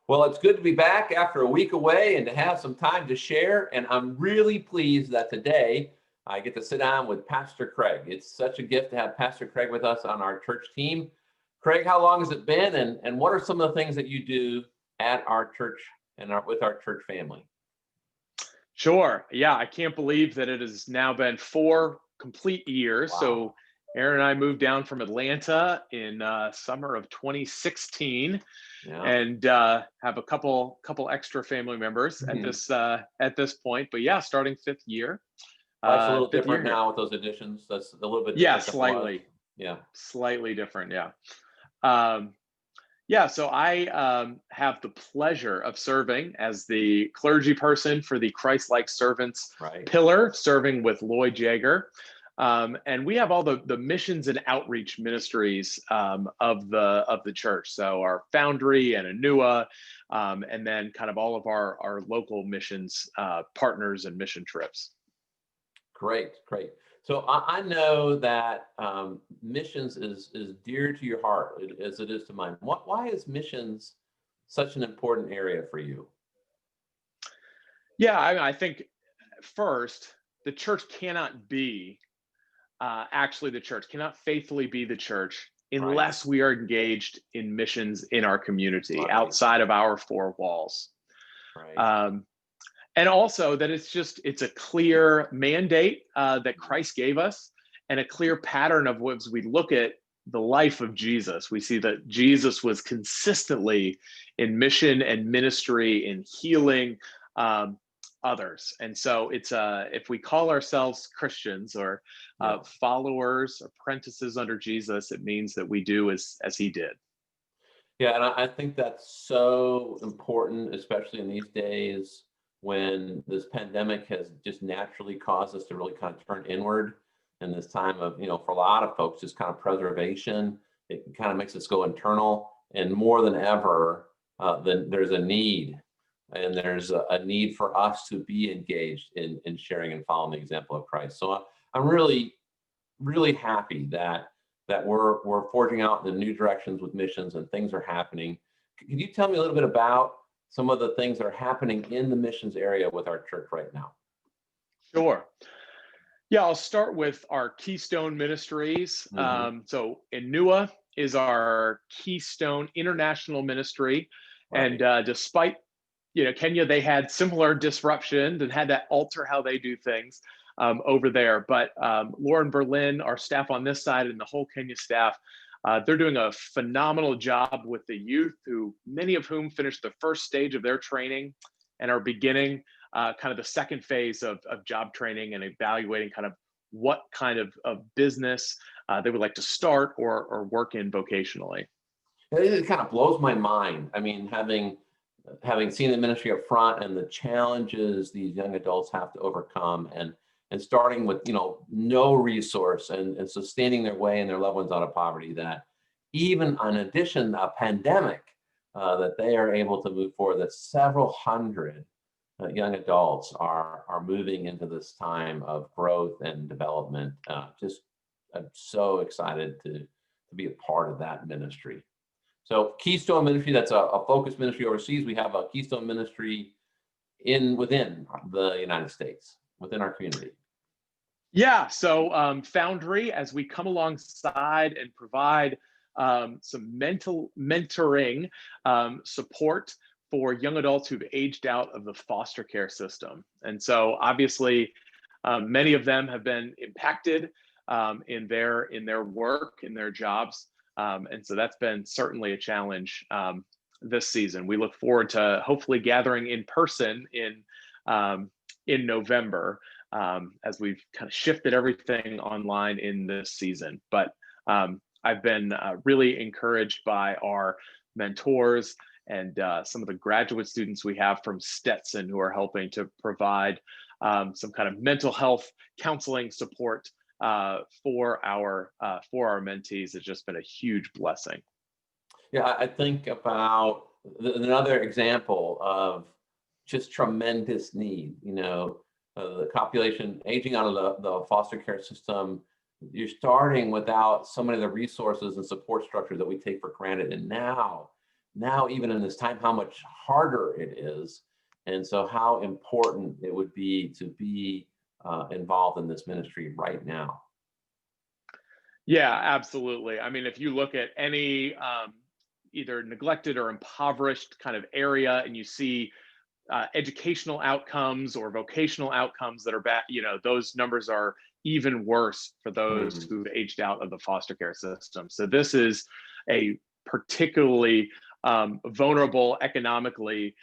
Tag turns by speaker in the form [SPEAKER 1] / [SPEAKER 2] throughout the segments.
[SPEAKER 1] Well, it's good to be back after a week away and to have some time to share. And I'm really pleased that today I get to sit down with Pastor Craig. It's such a gift to have Pastor Craig with us on our church team. Craig, how long has it been? And what are some of the things that you do at our church and with our church family?
[SPEAKER 2] Sure. Yeah, I can't believe that it has now been 4 complete years.
[SPEAKER 1] Wow.
[SPEAKER 2] So Aaron and I moved down from Atlanta in summer of 2016,
[SPEAKER 1] Yeah.
[SPEAKER 2] and have a couple extra family members
[SPEAKER 1] Mhm.
[SPEAKER 2] at this point. But yeah, starting fifth year,
[SPEAKER 1] Life's a little
[SPEAKER 2] fifth year
[SPEAKER 1] different
[SPEAKER 2] here.
[SPEAKER 1] now with those additions. That's a little bit
[SPEAKER 2] Yeah,
[SPEAKER 1] different than it was.
[SPEAKER 2] slightly,
[SPEAKER 1] Yeah.
[SPEAKER 2] slightly different. Yeah. Um, Yeah, so I have the pleasure of serving as the clergy person for the Christ-like Servants
[SPEAKER 1] Right.
[SPEAKER 2] pillar, serving with Lloyd Jaeger. And we have all the missions and outreach ministries of the church. So our Foundry and Anua, and then kind of all of our local missions partners and mission trips.
[SPEAKER 1] Great, great. So I know that missions is dear to your heart as it is to mine. Why is missions such an important area for you?
[SPEAKER 2] Yeah, I think first, the church cannot be actually the church, cannot faithfully be the church
[SPEAKER 1] Right,
[SPEAKER 2] unless we are engaged in missions in our community
[SPEAKER 1] right,
[SPEAKER 2] outside of our four walls.
[SPEAKER 1] right.
[SPEAKER 2] Um, and also that it's a clear mandate that
[SPEAKER 1] Mhm.
[SPEAKER 2] Christ gave us, and a clear pattern of what as we look at the life of Jesus, we see that Jesus was consistently in mission and ministry, in healing um, others. And so it's if we call ourselves Christians or
[SPEAKER 1] Yeah,
[SPEAKER 2] followers, apprentices under Jesus, it means that we do as he did.
[SPEAKER 1] yeah, and I think that's so important, especially in these days when this pandemic has just naturally caused us to really kind of turn inward in this time of, for a lot of folks, just kind of preservation. It kind of makes us go internal, and more than ever, then there's a need, and there's a need for us to be engaged in sharing and following the example of Christ. So I'm really, really happy that we're forging out in new directions with missions and things are happening. Can you tell me a little bit about some of the things that are happening in the missions area with our church right now?
[SPEAKER 2] Sure. Yeah, I'll start with our Keystone Ministries.
[SPEAKER 1] Hmm.
[SPEAKER 2] So Enua is our Keystone International Ministry, and
[SPEAKER 1] Right.
[SPEAKER 2] despite Kenya, they had similar disruption and had to alter how they do things over there. But Lauren Berlin, our staff on this side, and the whole Kenya staff, they're doing a phenomenal job with the youth, who many of whom finished the first stage of their training and are beginning kind of the second phase of job training and evaluating kind of what kind of business they would like to start or work in vocationally.
[SPEAKER 1] It kind of blows my mind. I mean, having seen the ministry up front and the challenges these young adults have to overcome, and starting with no resource, and sustaining their way and their loved ones out of poverty, that even in addition a pandemic, that they are able to move forward, that several hundred young adults are moving into this time of growth and development. Just I'm so excited to be a part of that ministry. So Keystone Ministry, that's a focus ministry overseas. We have a Keystone Ministry within the United States, within our community.
[SPEAKER 2] Yeah, so Foundry, as we come alongside and provide some mentoring support for young adults who've aged out of the foster care system. And so obviously, many of them have been impacted in their work, in their jobs. And so that's been certainly a challenge this season. We look forward to hopefully gathering in person in November, as we've kind of shifted everything online in this season. But I've been really encouraged by our mentors and some of the graduate students we have from Stetson, who are helping to provide some kind of mental health counseling support for our mentees. Has just been a huge blessing.
[SPEAKER 1] Yeah, I think about another example of just tremendous need. The population aging out of the foster care system. You're starting without so many of the resources and support structure that we take for granted, and now now, even in this time, how much harder it is. And so how important it would be to be involved in this ministry right now.
[SPEAKER 2] Yeah, absolutely. I mean, if you look at any either neglected or impoverished kind of area, and you see educational outcomes or vocational outcomes that are bad, those numbers are even worse for those
[SPEAKER 1] Mm,
[SPEAKER 2] who've aged out of the foster care system. So this is a particularly vulnerable economically,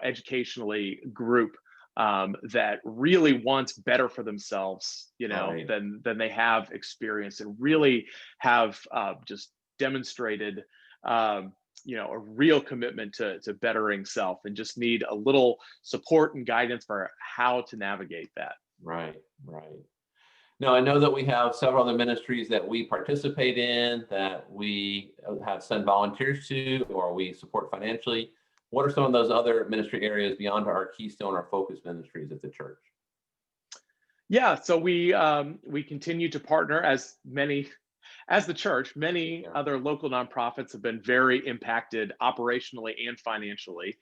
[SPEAKER 2] educationally group that really wants better for themselves,
[SPEAKER 1] right,
[SPEAKER 2] than they have experienced, and really have just demonstrated a real commitment to bettering self, and just need a little support and guidance for how to navigate that.
[SPEAKER 1] right, right. Now, I know that we have several other ministries that we participate in, that we have sent volunteers to, or we support financially. What are some of those other ministry areas beyond our Keystone, our focus ministries at the church?
[SPEAKER 2] Yeah, so we continue to partner, as the church. Many
[SPEAKER 1] Yeah.
[SPEAKER 2] other local nonprofits have been very impacted operationally and financially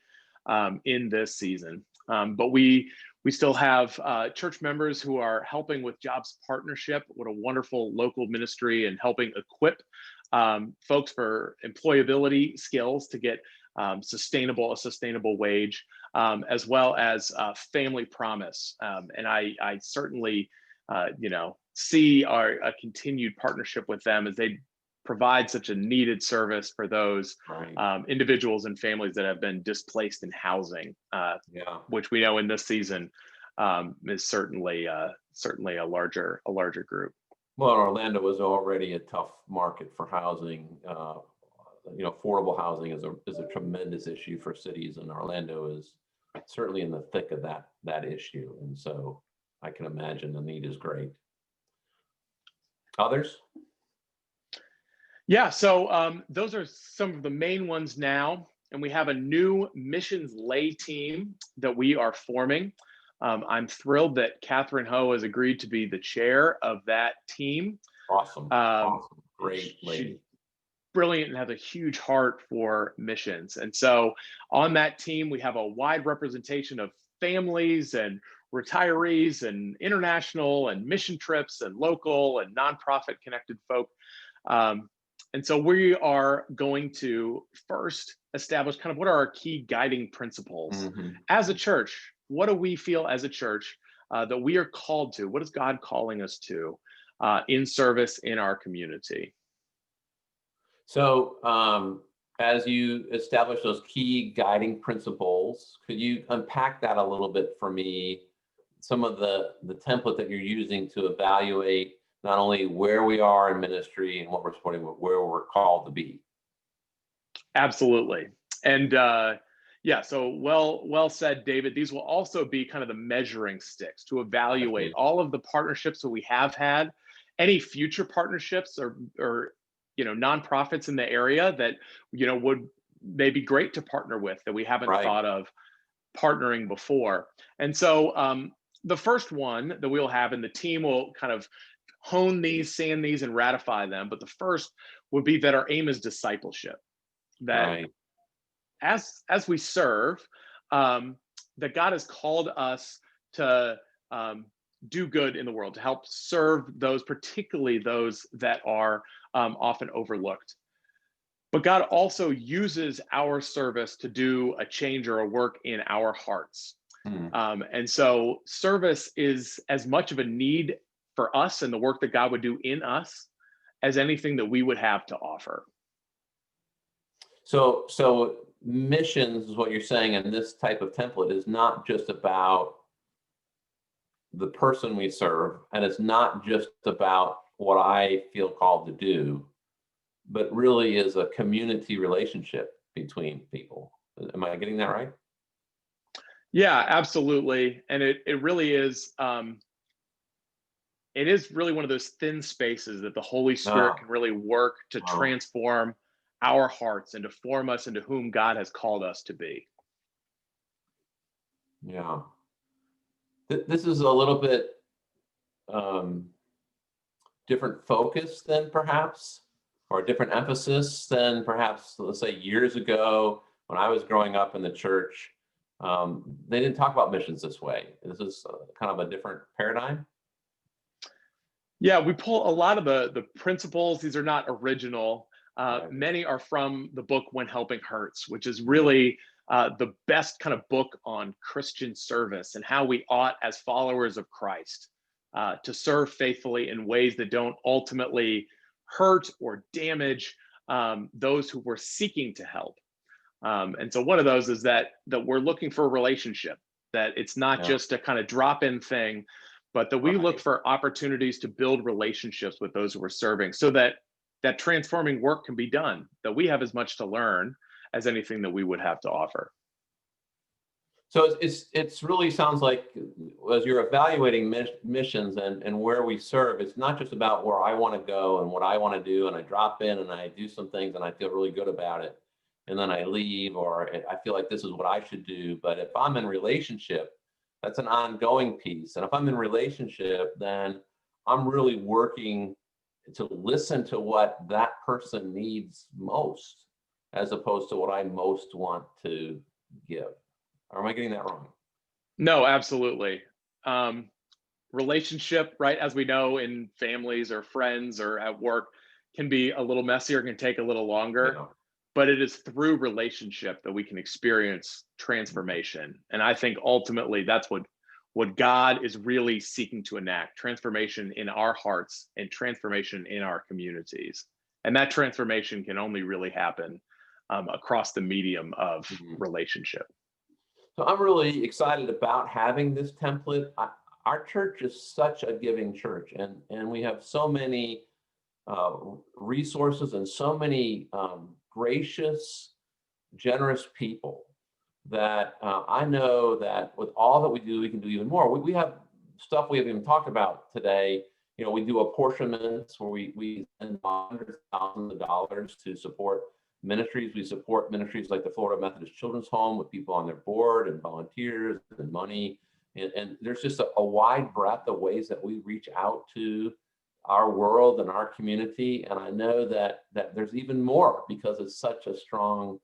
[SPEAKER 2] in this season. But we still have church members who are helping with Jobs Partnership. What a wonderful local ministry, and helping equip folks for employability skills to get a sustainable wage, as well as Family Promise. And I certainly, see a continued partnership with them, as they provide such a needed service for those
[SPEAKER 1] Right.
[SPEAKER 2] individuals and families that have been displaced in housing,
[SPEAKER 1] Yeah.
[SPEAKER 2] which we know in this season is certainly a larger group.
[SPEAKER 1] Well, Orlando was already a tough market for housing. Affordable housing is a tremendous issue for cities, and Orlando is certainly in the thick of that issue. And so I can imagine the need is great. Others?
[SPEAKER 2] Yeah, so those are some of the main ones now, and we have a new missions lay team that we are forming. I'm thrilled that Catherine Ho has agreed to be the chair of that team.
[SPEAKER 1] Awesome.
[SPEAKER 2] Um,
[SPEAKER 1] Awesome. Great
[SPEAKER 2] she's
[SPEAKER 1] lady.
[SPEAKER 2] brilliant and has a huge heart for missions. And so on that team, we have a wide representation of families and retirees and international and mission trips and local and nonprofit connected folk. Um, and so we are going to first establish kind of what are our key guiding principles
[SPEAKER 1] Mhm.
[SPEAKER 2] as a church. What do we feel as a church that we are called to? What is God calling us to in service in our community?
[SPEAKER 1] So, as you establish those key guiding principles, could you unpack that a little bit for me? Some of the template that you're using to evaluate not only where we are in ministry and what we're supporting, but where we're called to be.
[SPEAKER 2] Absolutely. And yeah, so well said, David. These will also be kind of the measuring sticks to evaluate
[SPEAKER 1] Definitely.
[SPEAKER 2] all of the partnerships that we have had, any future partnerships or nonprofits in the area that would maybe great to partner with that we haven't
[SPEAKER 1] Right.
[SPEAKER 2] thought of partnering before. And so the first one that we'll have, and the team will kind of hone these, sand these, and ratify them. But the first would be that our aim is discipleship. That
[SPEAKER 1] Right.
[SPEAKER 2] as we serve, that God has called us to do good in the world, to help serve those, particularly those that are often overlooked. But God also uses our service to do a change or a work in our hearts.
[SPEAKER 1] Hmm.
[SPEAKER 2] And so service is as much of a need for us and the work that God would do in us as anything that we would have to offer.
[SPEAKER 1] So missions is what you're saying, and this type of template is not just about the person we serve, and it's not just about what I feel called to do, but really is a community relationship between people. Am I getting that right?
[SPEAKER 2] Yeah, absolutely. And it really is. It is really one of those thin spaces that the Holy Spirit
[SPEAKER 1] Ah,
[SPEAKER 2] can really work to
[SPEAKER 1] wow.
[SPEAKER 2] transform our hearts and to form us into whom God has called us to be.
[SPEAKER 1] Yeah. This is a little bit um, different focus than perhaps or a different emphasis than perhaps, let's say, years ago when I was growing up in the church. They didn't talk about missions this way. This is kind of a different paradigm.
[SPEAKER 2] Yeah, we pull a lot of the principles. These are not original.
[SPEAKER 1] Right.
[SPEAKER 2] Many are from the book When Helping Hurts, which is really the best kind of book on Christian service and how we ought, as followers of Christ, to serve faithfully in ways that don't ultimately hurt or damage those who we're seeking to help. And so one of those is that we're looking for a relationship, that it's not
[SPEAKER 1] Yeah.
[SPEAKER 2] just a kind of drop-in thing, but that we look
[SPEAKER 1] Right.
[SPEAKER 2] for opportunities to build relationships with those who we're serving, so that that transforming work can be done, that we have as much to learn as anything that we would have to offer.
[SPEAKER 1] So it's really sounds like as you're evaluating missions and where we serve, it's not just about where I want to go and what I want to do, and I drop in and I do some things and I feel really good about it, and then I leave, or I feel like this is what I should do. But if I'm in relationship, that's an ongoing piece. And if I'm in relationship, then I'm really working to listen to what that person needs most, as opposed to what I most want to give. Or am I getting that wrong?
[SPEAKER 2] No, absolutely. Um, Relationship, right, as we know, in families or friends or at work, can be a little messier, can take a little longer,
[SPEAKER 1] Yeah.
[SPEAKER 2] but it is through relationship that we can experience transformation. And I think ultimately that's what God is really seeking to enact: transformation in our hearts and transformation in our communities. And that transformation can only really happen across the medium of
[SPEAKER 1] Mhm.
[SPEAKER 2] relationship.
[SPEAKER 1] So I'm really excited about having this template. Our church is such a giving church, and we have so many uh, resources and so many gracious, generous people that I know that with all that we do, we can do even more. We have stuff we haven't even talked about today. You know, we do apportionments where we send hundreds of thousands of dollars to support ministries. We support ministries like the Florida Methodist Children's Home with people on their board and volunteers and money. And there's just a wide breadth of ways that we reach out to our world and our community. And I know that there's even more because it's such a strong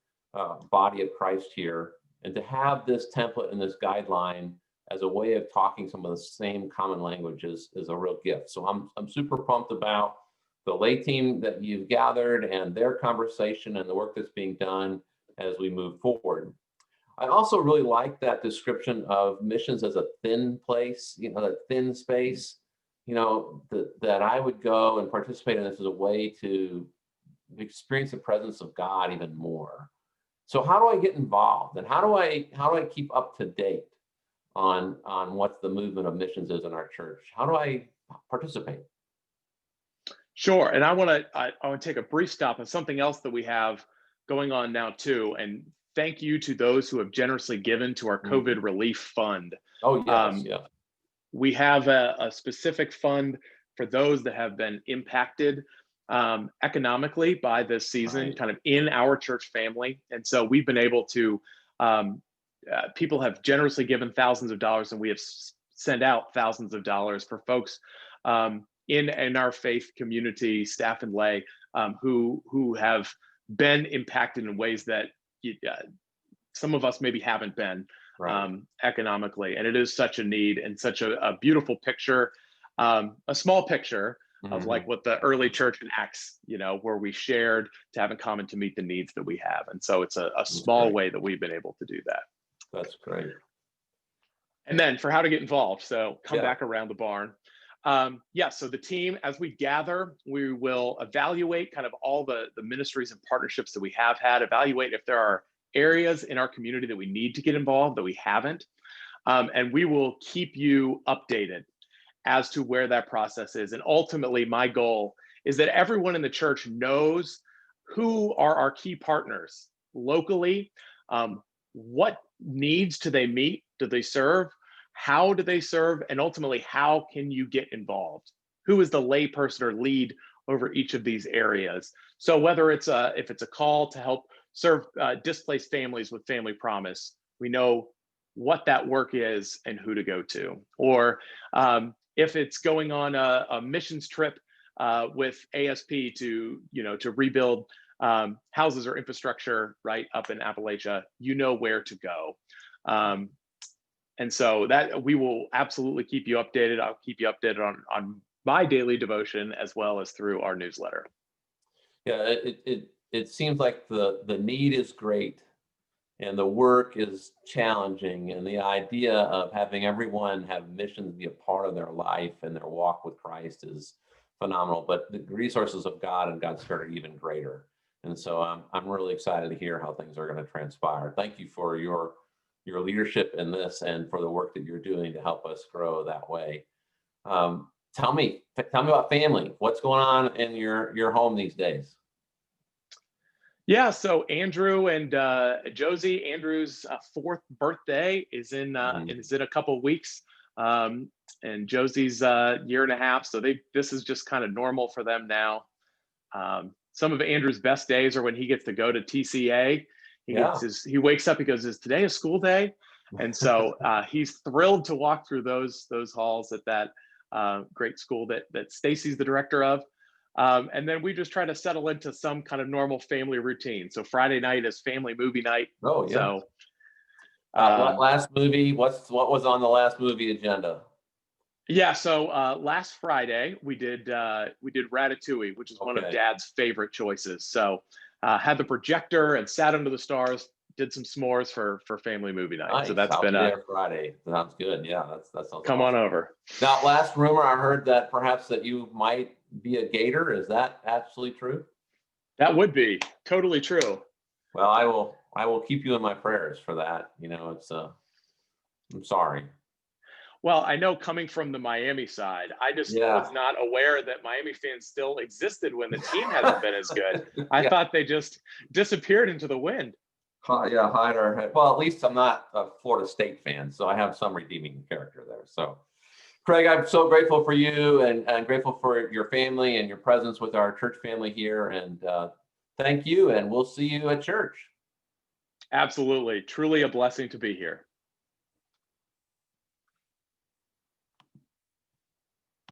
[SPEAKER 1] body of Christ here. And to have this template and this guideline as a way of talking some of the same common languages is a real gift. So I'm super pumped about the lay team that you've gathered and their conversation and the work that's being done as we move forward. I also really like that description of missions as a thin place, you know, that thin space, you know, that I would go and participate in this as a way to experience the presence of God even more. So how do I get involved, and how do I keep up to date on what the movement of missions is in our church? How do I participate?
[SPEAKER 2] Sure. And I want to take a brief stop on something else that we have going on now too. And thank you to those who have generously given to our
[SPEAKER 1] Mhm.
[SPEAKER 2] COVID relief fund.
[SPEAKER 1] Oh yes,
[SPEAKER 2] Um,
[SPEAKER 1] yeah.
[SPEAKER 2] we have a specific fund for those that have been impacted economically by this season,
[SPEAKER 1] Right.
[SPEAKER 2] kind of in our church family. And so we've been able to, um, people have generously given thousands of dollars, and we have sent out thousands of dollars for folks in our faith community, staff and lay, who have been impacted in ways that some of us maybe haven't been
[SPEAKER 1] Right.
[SPEAKER 2] economically. And it is such a need and such a beautiful picture, a small picture of like
[SPEAKER 1] Mhm.
[SPEAKER 2] what the early church in Acts, where we shared to have in common to meet the needs that we have. And so it's a
[SPEAKER 1] That's
[SPEAKER 2] small
[SPEAKER 1] great.
[SPEAKER 2] way that we've been able to do that.
[SPEAKER 1] That's great.
[SPEAKER 2] And then for how to get involved, so come
[SPEAKER 1] Yeah.
[SPEAKER 2] back around the barn. Yeah, so the team, as we gather, we will evaluate kind of all the ministries and partnerships that we have had, evaluate if there are areas in our community that we need to get involved that we haven't. And we will keep you updated as to where that process is. And ultimately, my goal is that everyone in the church knows who are our key partners locally. What needs do they meet? Do they serve? How do they serve? And ultimately, how can you get involved? Who is the layperson or lead over each of these areas? So whether it's if it's a call to help serve displaced families with Family Promise, we know what that work is and who to go to. Or if it's going on a missions trip with ASP to, to rebuild houses or infrastructure right up in Appalachia, you know where to go. And so that we will absolutely keep you updated. I'll keep you updated on my daily devotion as well as through our newsletter.
[SPEAKER 1] Yeah, it seems like the need is great and the work is challenging, and the idea of having everyone have missions be a part of their life and their walk with Christ is phenomenal. But the resources of God and God's Spirit are even greater. And so I'm really excited to hear how things are going to transpire. Thank you for your leadership in this and for the work that you're doing to help us grow that way. Tell me about family. What's going on in your home these days?
[SPEAKER 2] Yeah, so Andrew and Josie, Andrew's fourth birthday is in a couple of weeks, and Josie's year and a half. So this is just kind of normal for them now. Some of Andrew's best days are when he gets to go to TCA. He wakes up, he goes, "Is today a school day?" And so he's thrilled to walk through those halls at that great school that Stacy's the director of. And then we just try to settle into some kind of normal family routine. So Friday night is family movie night.
[SPEAKER 1] Oh, yeah.
[SPEAKER 2] So
[SPEAKER 1] last movie, what was on the last movie agenda?
[SPEAKER 2] Yeah, so last Friday we did Ratatouille, which is one of Dad's favorite choices. So had the projector and sat under the stars, did some s'mores for family movie night.
[SPEAKER 1] Nice.
[SPEAKER 2] So that's
[SPEAKER 1] I'll
[SPEAKER 2] been
[SPEAKER 1] be there Friday. Sounds good. Yeah, that sounds
[SPEAKER 2] come
[SPEAKER 1] awesome.
[SPEAKER 2] on over.
[SPEAKER 1] Now, last rumor I heard that perhaps that you might be a Gator. Is that absolutely true?
[SPEAKER 2] That would be totally true.
[SPEAKER 1] Well, I will keep you in my prayers for that. I'm sorry.
[SPEAKER 2] Well, I know coming from the Miami side, I just was not aware that Miami fans still existed when the team hasn't been as good. I thought they just disappeared into the wind.
[SPEAKER 1] Yeah, hide our head. Well, at least I'm not a Florida State fan, so I have some redeeming character there. So, Craig, I'm so grateful for you and grateful for your family and your presence with our church family here. And thank you, and we'll see you at church.
[SPEAKER 2] Absolutely. Truly a blessing to be here.